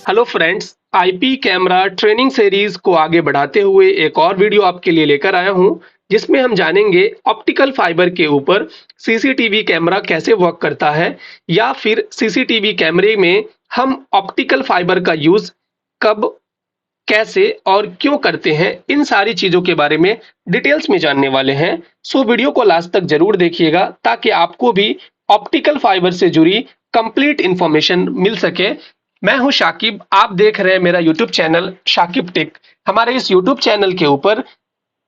Hello friends, IP camera training series को आगे बढ़ाते हुए एक और वीडियो आपके लिए लेकर आया हूं, जिसमें हम जानेंगे ऑप्टिकल फाइबर के ऊपर सीसीटीवी कैमरा कैसे वर्क करता है या फिर सीसीटीवी कैमरे में हम ऑप्टिकल फाइबर का यूज कब, कैसे और क्यों करते हैं। इन सारी चीजों के बारे में डिटेल्स में जानने वाले हैं। सो वीडियो को लास्ट तक जरूर देखिएगा ताकि आपको भी ऑप्टिकल फाइबर से जुड़ी कंप्लीट इंफॉर्मेशन मिल सके। मैं हूं शाकिब, आप देख रहे हैं मेरा यूट्यूब चैनल शाकिब टेक। हमारे इस यूट्यूब चैनल के ऊपर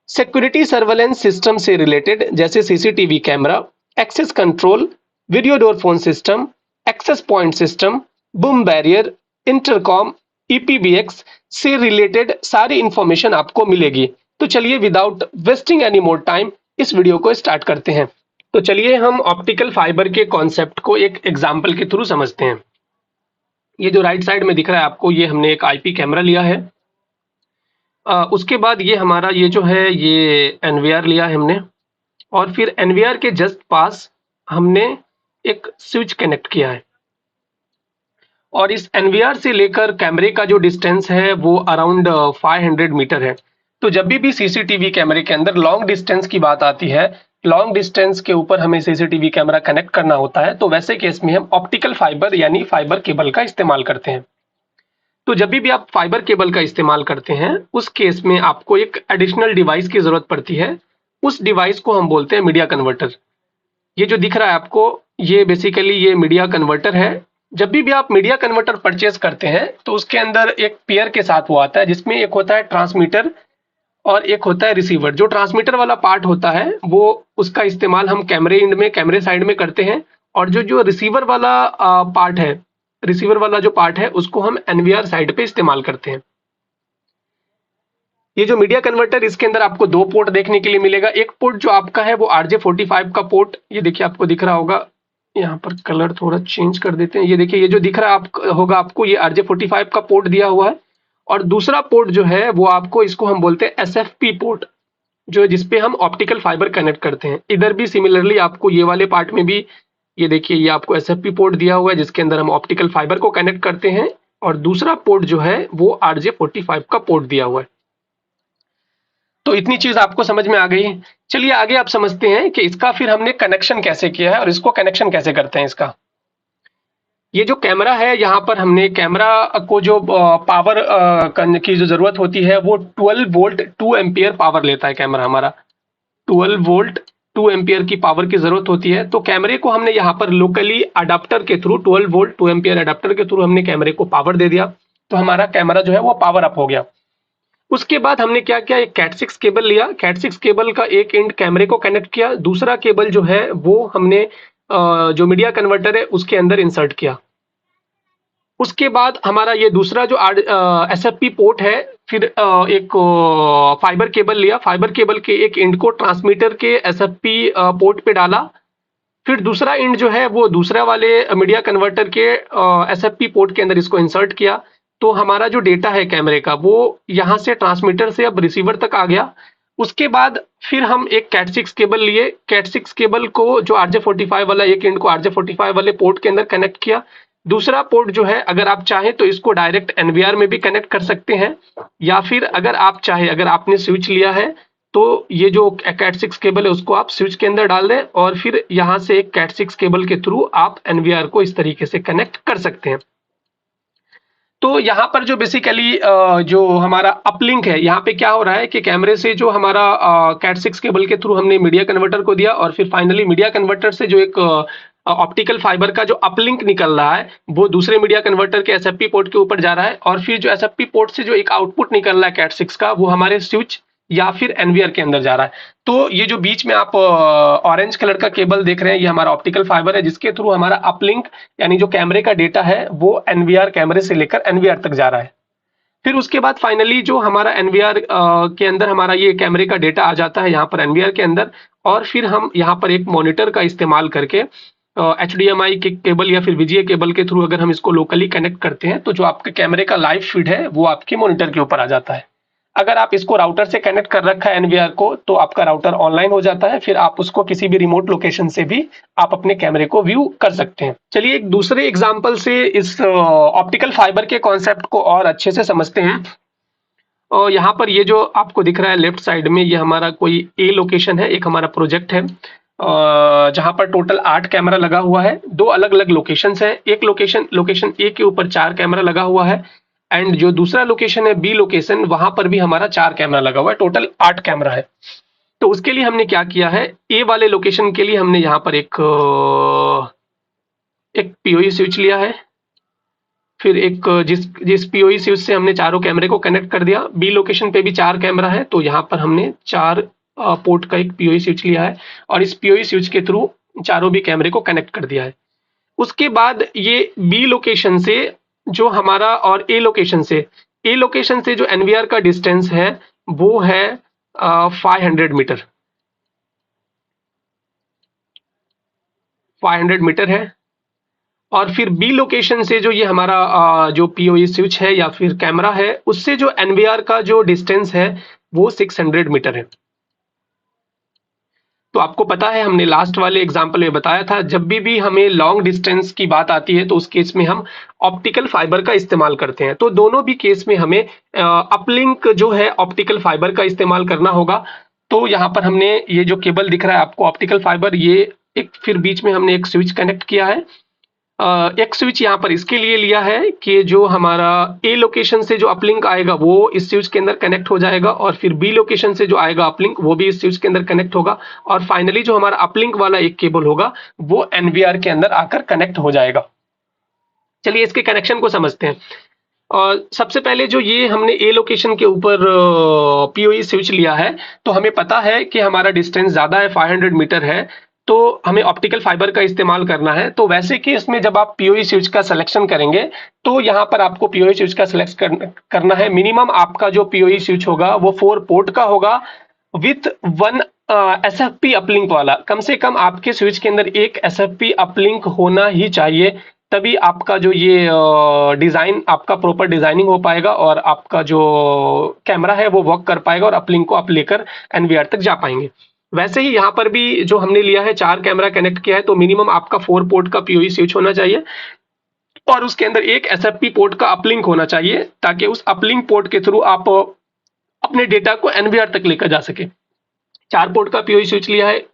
सिक्योरिटी सर्वेलेंस सिस्टम से रिलेटेड जैसे CCTV camera, access control, video door phone system, access point system, boom barrier, intercom, EPBX से रिलेटेड सारी इंफॉर्मेशन आपको मिलेगी। तो चलिए without wasting any more time इस वीडियो को स्टार्ट करते हैं। तो चलिए हम ऑप्टिकल फाइबर के कॉन्सेप्ट को एक एग्जाम्पल के थ्रू समझते हैं। ये जो राइट साइड में दिख रहा है आपको, ये हमने एक आईपी कैमरा लिया है। उसके बाद ये हमारा ये जो है ये एनवीआर लिया है हमने, और फिर एनवीआर के जस्ट पास हमने एक स्विच कनेक्ट किया है, और इस एनवीआर से लेकर कैमरे का जो डिस्टेंस है वो अराउंड 500 मीटर है। तो जब भी सीसीटीवी कैमरे के अंदर लॉन्ग डिस्टेंस की बात आती है, लॉन्ग डिस्टेंस के ऊपर हमें सीसीटीवी कैमरा कनेक्ट करना होता है, तो वैसे केस में हम ऑप्टिकल फाइबर यानी फाइबर केबल का इस्तेमाल करते हैं। तो जब भी आप फाइबर केबल का इस्तेमाल करते हैं, उस केस में आपको एक एडिशनल डिवाइस की जरूरत पड़ती है। उस डिवाइस को हम बोलते हैं मीडिया कन्वर्टर। ये जो दिख रहा है आपको, ये बेसिकली ये मीडिया कन्वर्टर है। जब भी आप मीडिया कन्वर्टर परचेज करते हैं तो उसके अंदर एक पेयर के साथ वो आता है, जिसमें एक होता है ट्रांसमीटर और एक होता है रिसीवर। जो ट्रांसमीटर वाला पार्ट होता है वो उसका इस्तेमाल हम कैमरे एंड में, कैमरे साइड में करते हैं, और जो जो रिसीवर वाला पार्ट है, रिसीवर वाला जो पार्ट है उसको हम एनवीआर साइड पे इस्तेमाल करते हैं। ये जो मीडिया कन्वर्टर, इसके अंदर आपको दो पोर्ट देखने के लिए मिलेगा। एक पोर्ट जो आपका है वो RJ45 का पोर्ट, ये देखिए आपको दिख रहा होगा। यहाँ पर कलर थोड़ा चेंज कर देते हैं। ये देखिए, ये जो दिख रहा होगा आपको, ये RJ45 का पोर्ट दिया हुआ है। और दूसरा पोर्ट जो है वो आपको, इसको हम बोलते हैं SFP पोर्ट, जो जिसपे हम ऑप्टिकल फाइबर कनेक्ट करते हैं। इधर भी सिमिलरली आपको ये वाले पार्ट में भी, ये देखिए, ये आपको SFP पोर्ट दिया हुआ है जिसके अंदर हम ऑप्टिकल फाइबर को कनेक्ट करते हैं, और दूसरा पोर्ट जो है वो RJ45 का पोर्ट दिया हुआ है। तो इतनी चीज आपको समझ में आ गई। चलिए आगे आप समझते हैं कि इसका फिर हमने कनेक्शन कैसे किया है और इसको कनेक्शन कैसे करते हैं इसका। ये जो कैमरा है, यहाँ पर हमने कैमरा को जो पावर की जो जरूरत होती है वो 12 वोल्ट 2 एम्पियर पावर लेता है कैमरा हमारा। 12 वोल्ट 2 एम्पियर की पावर की जरूरत होती है। तो कैमरे को हमने यहाँ पर लोकली अडाप्टर के थ्रू, 12 वोल्ट 2 एम्पियर अडाप्टर के थ्रू हमने कैमरे को पावर दे दिया। तो हमारा कैमरा जो है वो पावर अप हो गया। उसके बाद हमने क्या किया, एक कैट6 केबल लिया। कैट6 केबल का एक एंड कैमरे को कनेक्ट किया, दूसरा केबल जो है वो हमने जो मीडिया कन्वर्टर है उसके अंदर इंसर्ट किया। उसके बाद हमारा ये दूसरा जो SFP पोर्ट है, फिर एक फाइबर केबल लिया। फाइबर केबल के एक एंड को ट्रांसमीटर के SFP पोर्ट पे डाला। फिर दूसरा एंड जो है वो दूसरा वाले मीडिया कन्वर्टर के SFP पोर्ट के अंदर इसको इंसर्ट किया। तो हमारा जो डेटा है कैमरे का वो यहाँ से ट्रांसमीटर से अब रिसीवर तक आ गया। उसके बाद फिर हम एक कैट6 केबल लिए। कैट6 केबल को जो RJ45 वाला एक एंड को RJ45 वाले पोर्ट के अंदर कनेक्ट किया। दूसरा पोर्ट जो है, अगर आप चाहें तो इसको डायरेक्ट एनवीआर में भी कनेक्ट कर सकते हैं, या फिर अगर आप चाहे, अगर आपने स्विच लिया है तो ये जो कैट6 केबल है उसको आप स्विच के अंदर डाल दें, और फिर यहाँ से एक कैट6 केबल के थ्रू आप एनवीआर को इस तरीके से कनेक्ट कर सकते हैं। तो यहाँ पर जो बेसिकली जो हमारा अपलिंक है, यहाँ पे क्या हो रहा है कि कैमरे से जो हमारा कैट6 केबल के थ्रू हमने मीडिया कन्वर्टर को दिया, और फिर फाइनली मीडिया कन्वर्टर से जो एक ऑप्टिकल फाइबर का जो अपलिंक निकल रहा है वो दूसरे मीडिया कन्वर्टर के SFP पोर्ट के ऊपर जा रहा है, और फिर जो SFP पोर्ट से जो एक आउटपुट निकल रहा है कैट6 का, वो हमारे स्विच या फिर एनवीआर के अंदर जा रहा है। तो ये जो बीच में आप ऑरेंज कलर का केबल देख रहे हैं, ये हमारा ऑप्टिकल फाइबर है जिसके थ्रू हमारा अपलिंक यानी जो कैमरे का डेटा है वो एनवीआर कैमरे से लेकर एनवीआर तक जा रहा है। फिर उसके बाद फाइनली जो हमारा एनवीआर के अंदर हमारा ये कैमरे का डेटा आ जाता है यहाँ पर एनवीआर के अंदर, और फिर हम यहाँ पर एक मॉनिटर का इस्तेमाल करके HDMI के केबल या फिर VGA केबल के थ्रू अगर हम इसको लोकली कनेक्ट करते हैं तो जो आपके कैमरे का लाइव फीड है वो आपके मॉनिटर के ऊपर आ जाता है। अगर आप इसको राउटर से कनेक्ट कर रखा है एनवीआर को, तो आपका राउटर ऑनलाइन हो जाता है, फिर आप उसको किसी भी रिमोट लोकेशन से भी आप अपने कैमरे को व्यू कर सकते हैं। चलिए एक दूसरे एग्जांपल से इस ऑप्टिकल फाइबर के कॉन्सेप्ट को और अच्छे से समझते हैं। और यहाँ पर ये जो आपको दिख रहा है लेफ्ट साइड में, ये हमारा कोई ए लोकेशन है, एक हमारा प्रोजेक्ट है जहाँ पर टोटल 8 कैमरा लगा हुआ है। दो अलग अलग लोकेशंस है, एक लोकेशन ए के ऊपर 4 कैमरा लगा हुआ है, एंड जो दूसरा लोकेशन है बी लोकेशन, वहां पर भी हमारा 4 कैमरा लगा हुआ है, टोटल 8 कैमरा है। तो उसके लिए हमने क्या किया है, ए वाले लोकेशन के लिए हमने यहाँ पर एक पीओई स्विच लिया है, फिर एक जिस पीओई स्विच से हमने चारों कैमरे को कनेक्ट कर दिया। बी लोकेशन पे भी 4 कैमरा है, तो यहाँ पर हमने 4 पोर्ट का एक पीओई स्विच लिया है और इस पीओई स्विच के थ्रू चारों भी कैमरे को कनेक्ट कर दिया है। उसके बाद ये बी लोकेशन से जो हमारा और ए लोकेशन से जो एनवीआर का डिस्टेंस है वो है 500 मीटर, 500 मीटर है। और फिर बी लोकेशन से जो ये हमारा जो पीओई स्विच है या फिर कैमरा है, उससे जो एनवीआर का जो डिस्टेंस है वो 600 मीटर है। तो आपको पता है हमने लास्ट वाले एग्जाम्पल में बताया था, जब भी हमें लॉन्ग डिस्टेंस की बात आती है तो उस केस में हम ऑप्टिकल फाइबर का इस्तेमाल करते हैं। तो दोनों भी केस में हमें अपलिंक जो है ऑप्टिकल फाइबर का इस्तेमाल करना होगा। तो यहाँ पर हमने ये जो केबल दिख रहा है आपको ऑप्टिकल फाइबर, ये एक फिर बीच में हमने एक स्विच कनेक्ट किया है। एक स्विच यहाँ पर इसके लिए लिया है कि जो हमारा ए लोकेशन से जो अपलिंक आएगा वो इस स्विच के अंदर कनेक्ट हो जाएगा, और फिर बी लोकेशन से जो आएगा अपलिंक वो भी इस स्विच के अंदर कनेक्ट होगा, और फाइनली जो हमारा अपलिंक वाला एक केबल होगा वो एनवीआर के अंदर आकर कनेक्ट हो जाएगा। चलिए इसके कनेक्शन को समझते हैं। और सबसे पहले जो ये हमने ए लोकेशन के ऊपर पीओई स्विच लिया है, तो हमें पता है कि हमारा डिस्टेंस ज़्यादा है, 500 मीटर है, तो हमें ऑप्टिकल फाइबर का इस्तेमाल करना है। तो वैसे कि इसमें जब आप पीओई स्विच का सिलेक्शन करेंगे तो यहाँ पर आपको पीओई स्विच का सिलेक्ट करना है। मिनिमम आपका जो पीओई स्विच होगा वो 4 पोर्ट का होगा विथ 1 एसएफपी अपलिंक वाला। कम से कम आपके स्विच के अंदर एक एसएफपी अपलिंक होना ही चाहिए, तभी आपका जो ये डिज़ाइन आपका प्रॉपर डिज़ाइनिंग हो पाएगा और आपका जो कैमरा है वो वर्क कर पाएगा और अपलिंक को आप लेकर एनवीआर तक जा पाएंगे। वैसे ही यहाँ पर भी जो हमने लिया है 4 कैमरा कनेक्ट किया है, तो मिनिमम आपका 4 पोर्ट का पीओई स्विच होना चाहिए और उसके अंदर एक एसएफपी पोर्ट का अपलिंक होना चाहिए, ताकि उस अपलिंक पोर्ट के थ्रू आप अपने डेटा को एनवीआर तक लेकर जा सके। 4 पोर्ट का पीओई स्विच लिया है,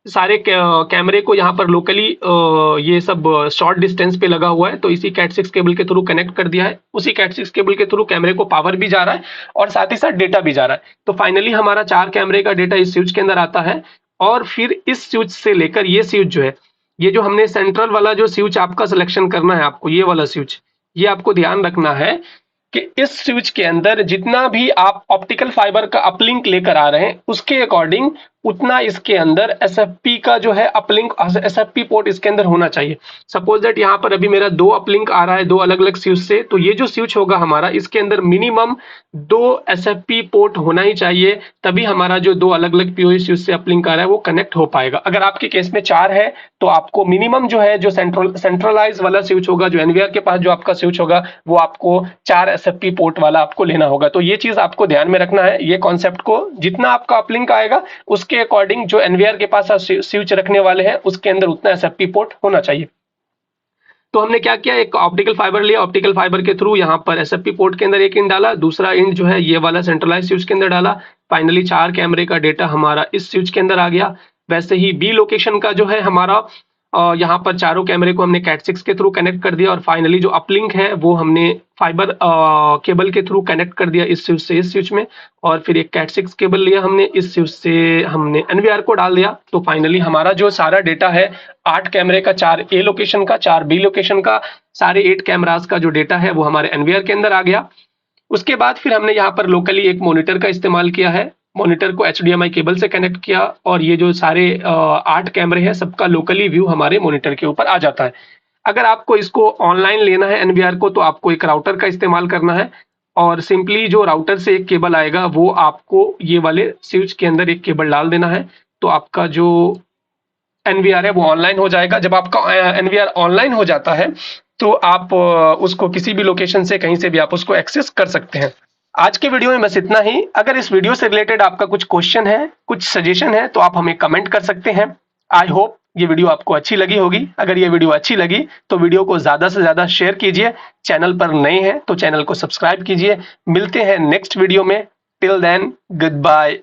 सारे कैमरे को यहाँ पर लोकली ये सब शॉर्ट डिस्टेंस पे लगा हुआ है, तो इसी कैट 6 केबल के थ्रू कनेक्ट कर दिया है। उसी कैट 6 केबल के थ्रू कैमरे को पावर भी जा रहा है और साथ ही साथ डेटा भी जा रहा है। तो फाइनली हमारा 4 कैमरे का डेटा इस स्विच के अंदर आता है, और फिर इस स्विच से लेकर ये स्विच जो है, ये जो हमने सेंट्रल वाला जो स्विच आपका सिलेक्शन करना है आपको, ये वाला स्विच, ये आपको ध्यान रखना है कि इस स्विच के अंदर जितना भी आप ऑप्टिकल फाइबर का अपलिंक लेकर आ रहे हैं उसके अकॉर्डिंग उतना इसके अंदर एसएफपी का जो है अपलिंक, एसएफपी पोर्ट इसके अंदर होना चाहिए। सपोज दैट यहाँ पर अभी मेरा 2 अपलिंक आ रहा है 2 अलग अलग स्विच से, तो ये जो स्विच होगा हमारा, इसके अंदर मिनिमम 2 एसएफपी पोर्ट होना ही चाहिए, तभी हमारा जो 2 अलग अलग पीओई स्विच से अपलिंक आ रहा है वो कनेक्ट हो पाएगा। अगर आपके केस में 4 है तो आपको मिनिमम जो है जो सेंट्रलाइज वाला स्विच होगा, जो एनवीआर के पास जो आपका स्विच होगा, वो आपको 4 एसएफपी पोर्ट वाला आपको लेना होगा। तो ये चीज आपको ध्यान में रखना है, ये कॉन्सेप्ट को, जितना आपका अपलिंक आएगा उसके अकॉर्डिंग जो एनवीआर के पास आप स्विच रखने वाले हैं उसके अंदर उतना एसएफपी पोर्ट होना चाहिए। तो हमने क्या किया, एक ऑप्टिकल फाइबर लिया, ऑप्टिकल फाइबर के थ्रू यहाँ पर एसएफपी पोर्ट के अंदर एक इंड डाला, दूसरा इंड जो है ये वाला सेंट्रलाइज स्विच के अंदर डाला। फाइनली 4 कैमरे का डेटा हमारा इस स्विच के अंदर आ गया। वैसे ही बी लोकेशन का जो है हमारा यहाँ पर चारों कैमरे को हमने कैट 6 के थ्रू कनेक्ट कर दिया, और फाइनली जो अपलिंक है वो हमने फाइबर केबल के थ्रू कनेक्ट कर दिया इस स्विच से इस स्विच में, और फिर एक कैट 6 केबल लिया हमने, इस स्विच से हमने एनवीआर को डाल दिया। तो फाइनली हमारा जो सारा डेटा है 8 कैमरे का, 4 ए लोकेशन का, 4 बी लोकेशन का, सारे 8 कैमरास का जो डेटा है वो हमारे एनवीआर के अंदर आ गया। उसके बाद फिर हमने यहाँ पर लोकली एक मॉनिटर का इस्तेमाल किया है, मॉनिटर को एचडीएमआई केबल से कनेक्ट किया, और ये जो सारे 8 कैमरे हैं सबका लोकली व्यू हमारे मॉनिटर के ऊपर आ जाता है। अगर आपको इसको ऑनलाइन लेना है एनवीआर को, तो आपको एक राउटर का इस्तेमाल करना है, और सिंपली जो राउटर से एक केबल आएगा वो आपको ये वाले स्विच के अंदर एक केबल डाल देना है, तो आपका जो एनवीआर है वो ऑनलाइन हो जाएगा। जब आपका एनवीआर ऑनलाइन हो जाता है तो आप उसको किसी भी लोकेशन से कहीं से भी आप उसको एक्सेस कर सकते हैं। आज के वीडियो में बस इतना ही। अगर इस वीडियो से रिलेटेड आपका कुछ क्वेश्चन है, कुछ सजेशन है, तो आप हमें कमेंट कर सकते हैं। आई होप ये वीडियो आपको अच्छी लगी होगी। अगर ये वीडियो अच्छी लगी तो वीडियो को ज्यादा से ज्यादा शेयर कीजिए। चैनल पर नए हैं तो चैनल को सब्सक्राइब कीजिए। मिलते हैं नेक्स्ट वीडियो में। Till then, good bye.